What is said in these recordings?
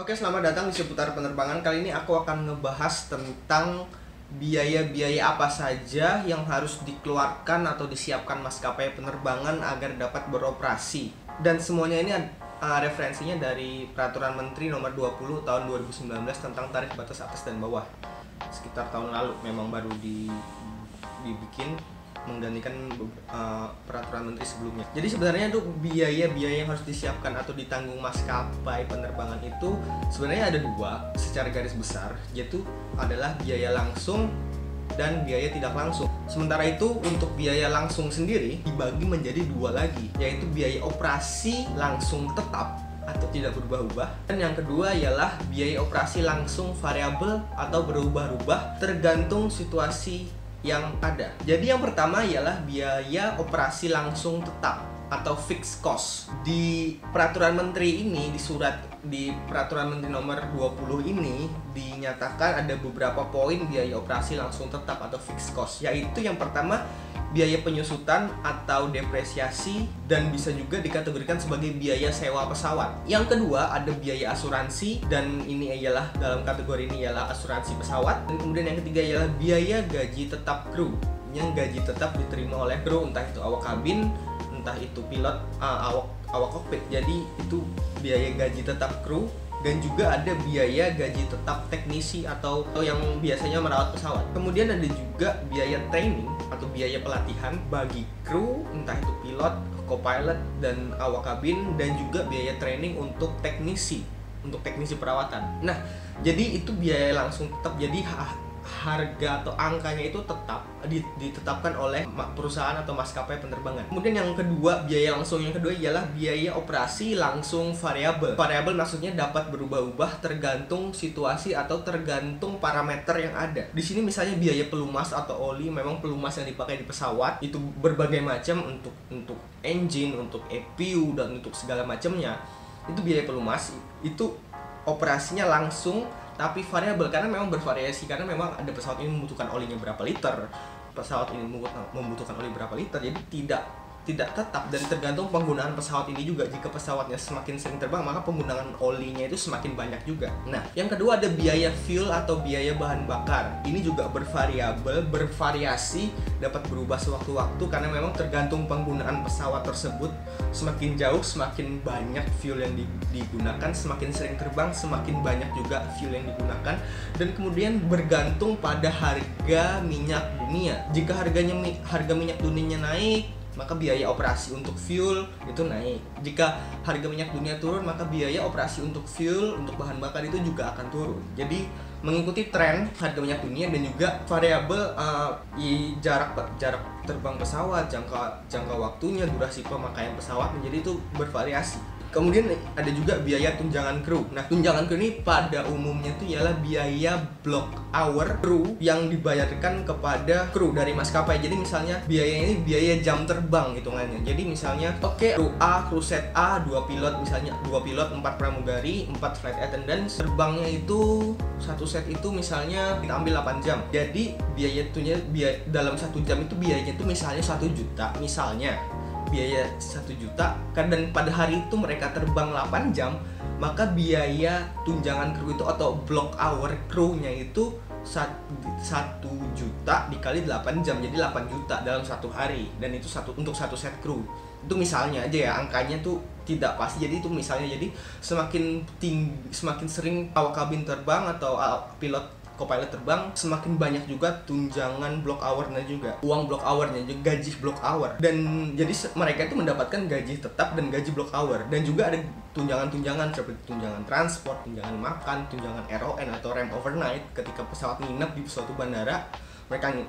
Oke, selamat datang di seputar penerbangan. Kali ini aku akan ngebahas tentang biaya-biaya apa saja yang harus dikeluarkan atau disiapkan maskapai penerbangan agar dapat beroperasi. Dan semuanya ini referensinya dari Peraturan Menteri Nomor 20 Tahun 2019 tentang tarif batas atas dan bawah. Sekitar tahun lalu memang baru dibikin menggantikan peraturan menteri sebelumnya. Jadi sebenarnya itu biaya-biaya yang harus disiapkan atau ditanggung maskapai penerbangan itu sebenarnya ada dua secara garis besar, yaitu adalah biaya langsung dan biaya tidak langsung. Sementara itu untuk biaya langsung sendiri dibagi menjadi dua lagi, yaitu biaya operasi langsung tetap atau tidak berubah-ubah, dan yang kedua ialah biaya operasi langsung variabel atau berubah-ubah tergantung situasi yang ada. Jadi yang pertama ialah biaya operasi langsung tetap atau fixed cost. Di peraturan menteri ini, di peraturan menteri nomor 20 ini dinyatakan ada beberapa poin biaya operasi langsung tetap atau fixed cost, yaitu yang pertama biaya penyusutan atau depresiasi, dan bisa juga dikategorikan sebagai biaya sewa pesawat. Yang kedua ada biaya asuransi, dan ini ialah dalam kategori ini ialah asuransi pesawat. Dan kemudian yang ketiga ialah biaya gaji tetap kru, yang gaji tetap diterima oleh kru, entah itu awak kabin, entah itu pilot, awak kokpit. Jadi itu biaya gaji tetap kru. Dan juga ada biaya gaji tetap teknisi atau yang biasanya merawat pesawat. Kemudian ada juga biaya training atau biaya pelatihan bagi kru, entah itu pilot, co-pilot, dan awak kabin, dan juga biaya training untuk teknisi perawatan. Nah, jadi itu biaya langsung tetap. Jadi harga atau angkanya itu tetap ditetapkan oleh perusahaan atau maskapai penerbangan. Kemudian yang kedua, biaya langsung yang kedua ialah biaya operasi langsung variabel. Variabel maksudnya dapat berubah-ubah tergantung situasi atau tergantung parameter yang ada. Di sini misalnya biaya pelumas atau oli, memang pelumas yang dipakai di pesawat itu berbagai macam, untuk engine, untuk EPU, dan untuk segala macamnya. Itu biaya pelumas, itu operasinya langsung tapi variabel karena memang bervariasi, karena memang ada pesawat ini membutuhkan olinya berapa liter, pesawat ini membutuhkan oli berapa liter. Jadi tidak tetap dan tergantung penggunaan pesawat ini juga. Jika pesawatnya semakin sering terbang, maka penggunaan olinya itu semakin banyak juga. Nah, yang kedua ada biaya fuel atau biaya bahan bakar. Ini juga bervariasi, dapat berubah sewaktu-waktu karena memang tergantung penggunaan pesawat tersebut. Semakin jauh, semakin banyak fuel yang digunakan, semakin sering terbang, semakin banyak juga fuel yang digunakan. Dan kemudian bergantung pada harga minyak dunia. Jika harga minyak dunianya naik, maka biaya operasi untuk fuel itu naik. Jika harga minyak dunia turun, maka biaya operasi untuk fuel, untuk bahan bakar itu juga akan turun. Jadi mengikuti tren harga minyak dunia dan juga variabel jarak terbang pesawat, jangka waktunya, durasi pemakaian pesawat, menjadi itu bervariasi. Kemudian ada juga biaya tunjangan kru. Nah, tunjangan kru ini pada umumnya itu ialah biaya block hour kru yang dibayarkan kepada kru dari maskapai. Jadi misalnya biaya ini biaya jam terbang hitungannya. Jadi misalnya kru A, kru set A, 2 pilot, misalnya 2 pilot, 4 pramugari, 4 flight attendants. Terbangnya itu satu set itu misalnya kita ambil 8 jam. Jadi biaya dalam 1 jam itu biayanya itu misalnya 1 juta misalnya. Biaya 1 juta, dan pada hari itu mereka terbang 8 jam, maka biaya tunjangan kru itu atau block hour kru-nya itu 1 juta dikali 8 jam, jadi 8 juta dalam 1 hari, dan itu untuk satu set kru. Itu misalnya aja ya, angkanya tuh tidak pasti. Jadi itu misalnya, jadi semakin sering awak kabin terbang atau pilot co-pilot terbang, semakin banyak juga tunjangan block hour-nya juga, uang block hour-nya juga, gaji block hour. Dan jadi mereka itu mendapatkan gaji tetap dan gaji block hour, dan juga ada tunjangan-tunjangan seperti tunjangan transport, tunjangan makan, tunjangan RON atau rem overnight ketika pesawat nginep di suatu bandara.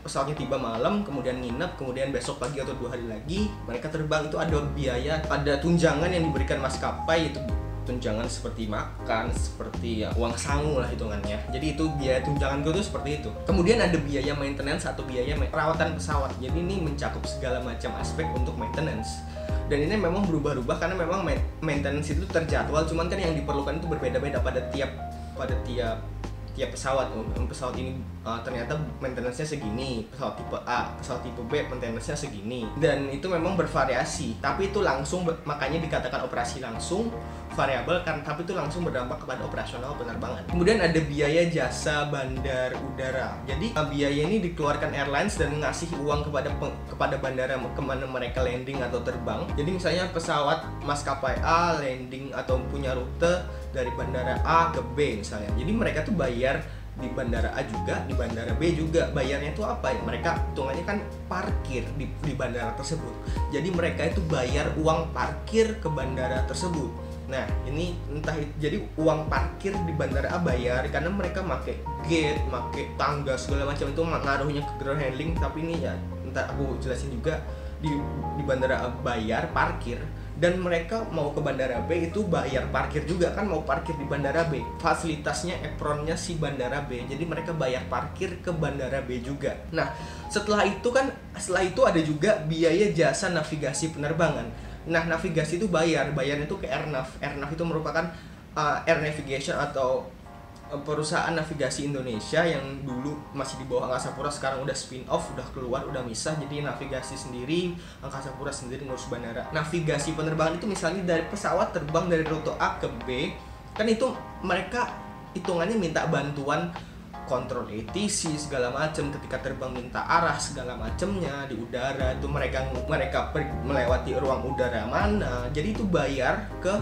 Pesawatnya tiba malam, kemudian nginep, kemudian besok pagi atau 2 hari lagi mereka terbang. Itu ada biaya, ada tunjangan yang diberikan maskapai, itu tunjangan seperti makan, seperti uang sangu lah hitungannya. Jadi itu biaya tunjangan gue tuh seperti itu. Kemudian ada biaya maintenance atau biaya perawatan pesawat. Jadi ini mencakup segala macam aspek untuk maintenance. Dan ini memang berubah-ubah karena memang maintenance itu terjadwal, cuman kan yang diperlukan itu berbeda-beda pada tiap tiap pesawat. Pesawat ini ternyata maintenance-nya segini, pesawat tipe A, pesawat tipe B maintenance-nya segini, dan itu memang bervariasi. Tapi itu langsung, makanya dikatakan operasi langsung variabel kan, tapi itu langsung berdampak kepada operasional penerbangan. Kemudian ada biaya jasa bandar udara. Jadi biaya ini dikeluarkan airlines dan ngasih uang kepada bandara kemana mereka landing atau terbang. Jadi misalnya pesawat maskapai A landing atau punya rute dari bandara A ke B misalnya. Jadi mereka tuh bayar di bandara A juga, di bandara B juga. Bayarnya itu apa ya? Mereka hitungannya kan parkir di bandara tersebut. Jadi mereka itu bayar uang parkir ke bandara tersebut. Nah, ini jadi uang parkir di bandara A bayar karena mereka pakai gate, pakai tangga segala macam, itu ngaruhnya ke ground handling. Tapi ini ya ntar aku jelasin juga, di bandara A bayar parkir, dan mereka mau ke bandara B itu bayar parkir juga kan, mau parkir di bandara B. Fasilitasnya apronnya si bandara B. Jadi mereka bayar parkir ke bandara B juga. Nah, setelah itu ada juga biaya jasa navigasi penerbangan. Nah, navigasi itu bayarnya itu ke Airnav. Airnav itu merupakan Air Navigation atau perusahaan navigasi Indonesia yang dulu masih di bawah Angkasa Pura, sekarang udah spin off, udah keluar, udah misah, jadi navigasi sendiri, Angkasa Pura sendiri ngurus bandara. Navigasi penerbangan itu misalnya dari pesawat terbang dari rute A ke B, kan itu mereka hitungannya minta bantuan kontrol ATC segala macam, ketika terbang minta arah segala macamnya di udara itu mereka melewati ruang udara mana, jadi itu bayar ke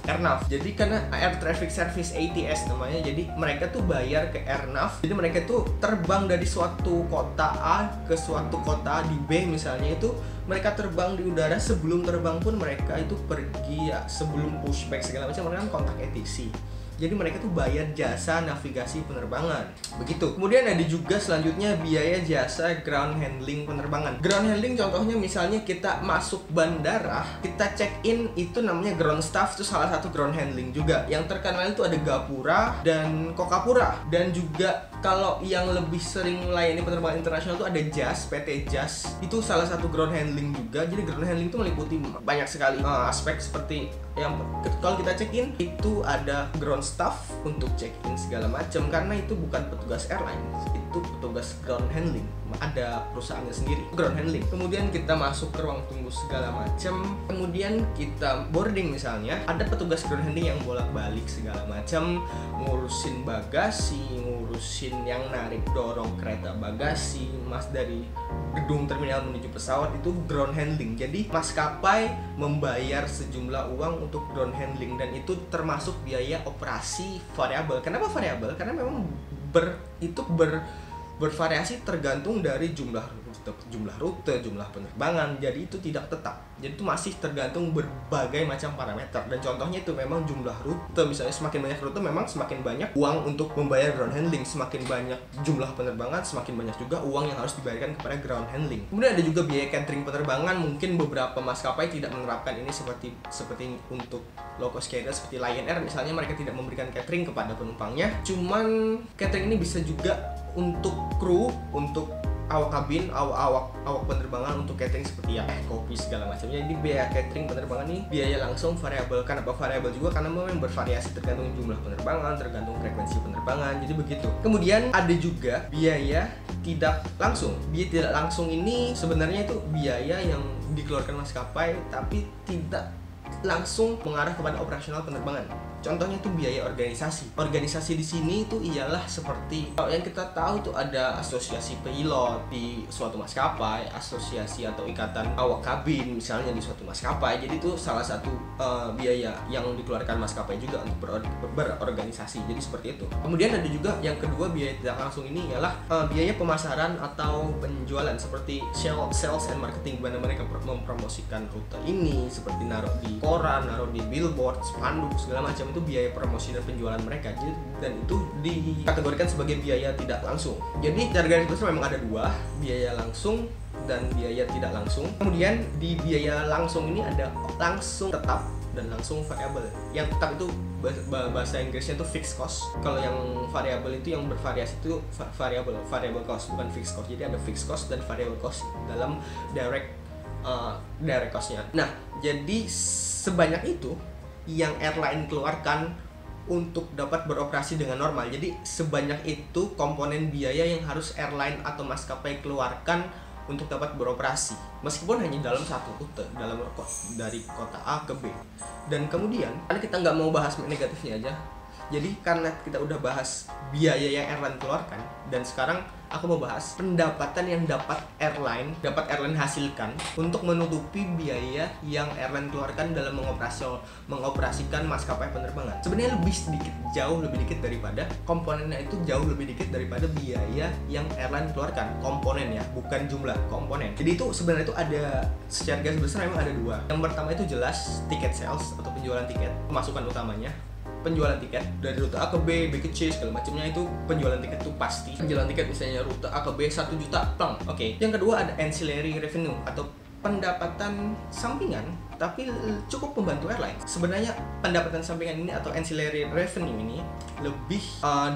Airnav. Jadi karena Air Traffic Service ATS namanya, jadi mereka tuh bayar ke Airnav. Jadi mereka tuh terbang dari suatu kota A ke suatu kota di B misalnya, itu mereka terbang di udara, sebelum terbang pun mereka itu pergi ya, sebelum pushback segala macam mereka kontak ATC. Jadi mereka tuh bayar jasa navigasi penerbangan. Begitu. Kemudian ada juga selanjutnya biaya jasa ground handling penerbangan. Ground handling contohnya misalnya kita masuk bandara, kita check in, itu namanya ground staff, itu salah satu ground handling juga. Yang terkenal itu ada Gapura dan Kokapura. Dan juga kalau yang lebih sering melayani penerbangan internasional itu ada JAS, PT JAS. Itu salah satu ground handling juga. Jadi ground handling itu meliputi banyak sekali aspek, seperti yang kalau kita check in itu ada ground staff untuk check in segala macam, karena itu bukan petugas airline, itu petugas ground handling, ada perusahaannya sendiri ground handling. Kemudian kita masuk ke ruang tunggu segala macam, kemudian kita boarding misalnya, ada petugas ground handling yang bolak-balik segala macam, ngurusin bagasi, ngurusin yang narik dorong kereta bagasi, mas dari gedung terminal menuju pesawat, itu ground handling. Jadi maskapai membayar sejumlah uang untuk ground handling, dan itu termasuk biaya operasi variabel. Kenapa variabel? Karena memang bervariasi tergantung dari jumlah rute, jumlah penerbangan. Jadi itu tidak tetap. Jadi itu masih tergantung berbagai macam parameter. Dan contohnya itu memang jumlah rute. Misalnya semakin banyak rute, memang semakin banyak uang untuk membayar ground handling. Semakin banyak jumlah penerbangan, semakin banyak juga uang yang harus dibayarkan kepada ground handling. Kemudian ada juga biaya catering penerbangan. Mungkin beberapa maskapai tidak menerapkan ini seperti untuk low cost carrier seperti Lion Air misalnya, mereka tidak memberikan catering kepada penumpangnya. Cuman catering ini bisa juga untuk kru, untuk awak kabin, awak penerbangan, untuk catering seperti ya kopi segala macamnya. Jadi biaya catering penerbangan ini biaya langsung variabel. Kenapa variabel juga? Karena memang bervariasi tergantung jumlah penerbangan, tergantung frekuensi penerbangan. Jadi begitu. Kemudian ada juga biaya tidak langsung. Biaya tidak langsung ini sebenarnya itu biaya yang dikeluarkan maskapai tapi tidak langsung mengarah kepada operasional penerbangan. Contohnya itu biaya organisasi. Organisasi di sini itu ialah seperti yang kita tahu itu ada asosiasi pilot di suatu maskapai, asosiasi atau ikatan awak kabin misalnya di suatu maskapai. Jadi itu salah satu biaya yang dikeluarkan maskapai juga untuk berorganisasi. Jadi seperti itu. Kemudian ada juga yang kedua, biaya tidak langsung ini ialah biaya pemasaran atau penjualan, seperti sales and marketing, di mana mereka mempromosikan rute ini, seperti naruh di koran, naruh di billboard, spanduk segala macam. Itu biaya promosi dan penjualan mereka. Jadi, dan itu dikategorikan sebagai biaya tidak langsung. Jadi cara garis besar memang ada dua, biaya langsung dan biaya tidak langsung. Kemudian di biaya langsung ini ada langsung tetap dan langsung variabel. Yang tetap itu bahasa Inggrisnya itu fixed cost. Kalau yang variabel itu yang bervariasi itu variable cost, bukan fixed cost. Jadi ada fixed cost dan variable cost dalam direct cost-nya. Nah, jadi sebanyak itu yang airline keluarkan untuk dapat beroperasi dengan normal. Jadi sebanyak itu komponen biaya yang harus airline atau maskapai keluarkan untuk dapat beroperasi, meskipun hanya dalam satu rute, dari kota A ke B. Dan kemudian, karena kita nggak mau bahas negatifnya aja, jadi karena kita udah bahas biaya yang airline keluarkan, dan sekarang aku mau bahas pendapatan yang dapat airline hasilkan untuk menutupi biaya yang airline keluarkan dalam mengoperasikan maskapai penerbangan. Sebenarnya jauh lebih dikit daripada komponennya, itu jauh lebih dikit daripada biaya yang airline keluarkan. Komponen ya, bukan jumlah, komponen. Jadi itu sebenarnya itu ada, secara garis besar memang ada dua. Yang pertama itu jelas tiket sales atau penjualan tiket, pemasukan utamanya. Penjualan tiket dari rute A ke B, B ke C, segala macamnya, itu penjualan tiket itu pasti. Penjualan tiket misalnya rute A ke B 1 juta, plong. Oke. Yang kedua ada ancillary revenue atau pendapatan sampingan tapi cukup membantu airline. Sebenarnya pendapatan sampingan ini atau ancillary revenue ini lebih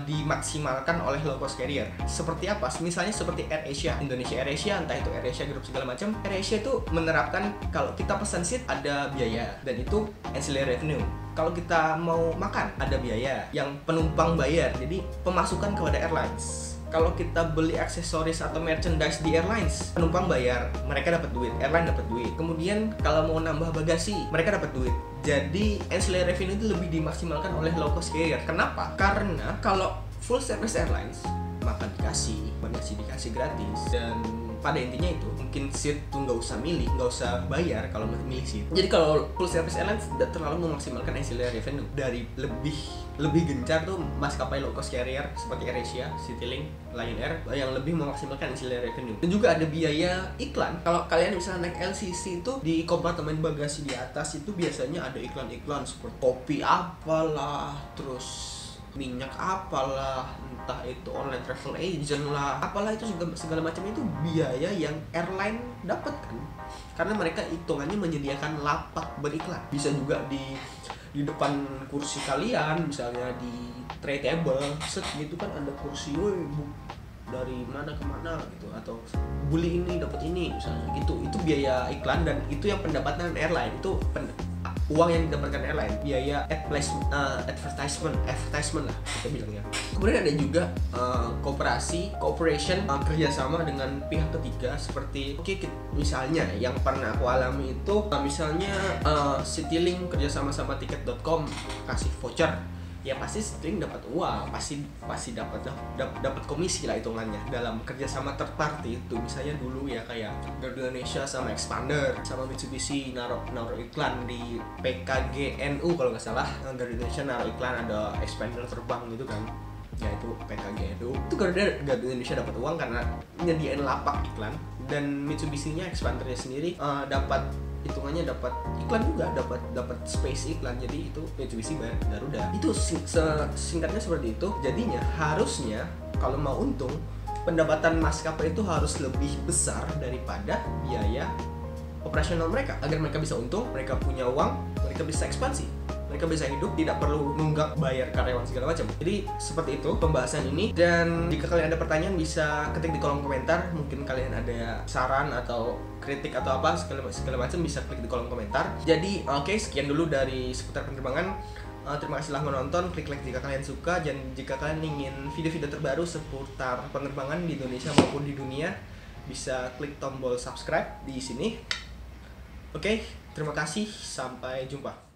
dimaksimalkan oleh low cost carrier. Seperti apa? Misalnya seperti AirAsia, Indonesia AirAsia, entah itu AirAsia Group segala macam. AirAsia itu menerapkan kalau kita pesan seat ada biaya, dan itu ancillary revenue. Kalau kita mau makan ada biaya yang penumpang bayar, jadi pemasukan kepada airlines. Kalau kita beli aksesoris atau merchandise di airlines, penumpang bayar, mereka dapat duit, airline dapat duit. Kemudian kalau mau nambah bagasi, mereka dapat duit. Jadi ancillary revenue itu lebih dimaksimalkan oleh low cost carrier. Kenapa? Karena kalau full service airlines, makan dikasih, bagasi dikasih gratis, dan pada intinya itu mungkin seat tuh nggak usah milih, nggak usah bayar kalau milih seat. Jadi kalau full service airlines tidak terlalu memaksimalkan ancillary revenue. Dari lebih gencar tuh maskapai low cost carrier seperti AirAsia, Citylink, Lion Air yang lebih memaksimalkan ancillary revenue. Dan juga ada biaya iklan. Kalau kalian misalnya naik LCC itu di kompartemen bagasi di atas itu biasanya ada iklan-iklan seperti kopi apalah, terus minyak apalah, entah itu online travel agent lah, apalah, itu segala macam itu biaya yang airline dapat kan, karena mereka hitungannya menyediakan lapak beriklan. Bisa juga di depan kursi kalian, misalnya di tray table set gitu kan ada kursi, woi dari mana ke mana gitu, atau beli ini dapat ini misalnya gitu. Itu biaya iklan, dan itu yang pendapatan airline, itu uang yang didapatkan airline, biaya advertisement lah kita bilangnya. Kemudian ada juga cooperation, kerjasama dengan pihak ketiga seperti misalnya yang pernah aku alami itu misalnya Citylink kerjasama sama tiket.com kasih voucher, ya pasti Citylink dapat uang, pasti dapat komisi lah hitungannya dalam kerjasama third party itu. Misalnya dulu ya kayak Garuda Indonesia sama Expander sama Mitsubishi naruh iklan di PKGNU kalau nggak salah. Garuda Indonesia naruh iklan ada Expander terbang gitu kan, ya itu PKGNU. Itu Garuda Indonesia dapat uang karena nyediain lapak iklan, dan Mitsubishi-nya, Expandernya sendiri dapat hitungannya dapat iklan juga, dapat space iklan. Jadi itu Mitsubishi bayar Garuda. Itu singkatnya seperti itu. Jadinya harusnya kalau mau untung, pendapatan maskapai itu harus lebih besar daripada biaya operasional mereka, agar mereka bisa untung, mereka punya uang, mereka bisa ekspansi, mereka bisa hidup, tidak perlu nunggak bayar karyawan segala macam. Jadi seperti itu pembahasan ini. Dan jika kalian ada pertanyaan bisa ketik di kolom komentar. Mungkin kalian ada saran atau kritik atau apa segala macam, bisa klik di kolom komentar. Jadi sekian dulu dari seputar penerbangan. Terima kasih telah menonton. Klik like jika kalian suka, dan jika kalian ingin video-video terbaru seputar penerbangan di Indonesia maupun di dunia, bisa klik tombol subscribe di sini. Terima kasih, sampai jumpa.